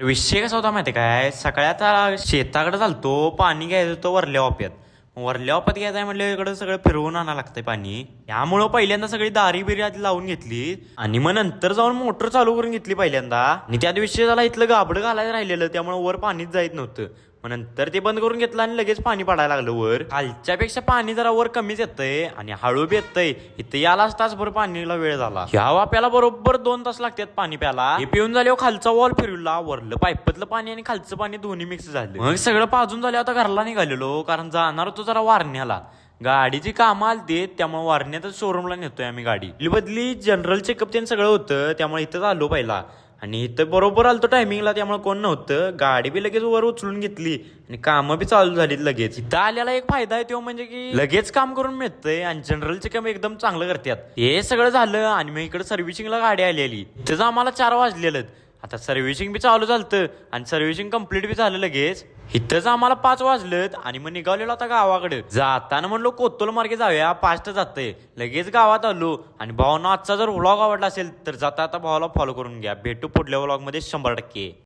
विषय कसा होता माहिती काय, सकाळी आता शेताकडे चालतो, पाणी घ्यायचं होतं वरल्या वाप्यात. वरल्या वाप्यात घ्यायचं म्हटलं इकडं सगळं फिरवून आणायला लागतंय पाणी. त्यामुळं पहिल्यांदा सगळी दारी बिरी आधी लावून घेतली आणि मग नंतर जाऊन मोटर चालू करून घेतली पहिल्यांदा. आणि त्या दिवशी झाला इथलं गाबडं घालायला राहिलेलं, त्यामुळे वर पाणीच जायत नव्हतं. मग नंतर ते बंद करून घेतलं आणि लगेच पाणी पडायला लागलं वर. खालच्यापेक्षा पाणी जरा वर कमीच येतंय आणि हळू बी येतंय. इथं यालाच तासभर पाणीला वेळ झाला. ह्या वाप्याला बरोबर 2 तास लागतात पाणी प्यायला. हे पिऊन झाले खालचा वॉल फिरवला, वरलं पाईपातलं पाणी आणि खालचं पाणी दोन्ही मिक्स झालं. मग सगळं पाजून झालं, आता घरला निघालेलो कारण जाणार होतो जरा वारण्याला. गाडीची कामं आलती त्यामुळे वारण्यातच शोरूमला नेतोय आम्ही गाडी. बदली जनरल चेकअप त्यांनी सगळं होतं, त्यामुळे इथंच आलो पहिला. आणि इथं बरोबर आलतो टायमिंगला, त्यामुळे कोण नव्हतं. गाडी बी लगेच वर उचलून घेतली आणि कामं बी चालू झाली लगेच. इथं आल्याला एक फायदा आहे तो म्हणजे की लगेच काम करून मिळतंय आणि जनरलचे काम एकदम चांगलं करतात. हे सगळं झालं आणि मग इकडे सर्व्हिसिंगला गाडी आलेली. तिथंच आम्हाला 4 वाजलेलं. आता सर्व्हिसिंग बी चालू झालं आणि सर्व्हिसिंग कंप्लीट बी झालं लगेच. इथंच आम्हाला 5 वाजलेत आणि मग निघालेलो आता गावाकडे. जाताना म्हणलो कोतोल मार्गे जाऊया, फास्ट जातंय. लगेच गावात आलो आणि भावांनो आजचा जर व्लॉग आवडला असेल तर जाता आता भावाला फॉलो करून घ्या. भेटू पुढल्या व्लॉग मध्ये 100%.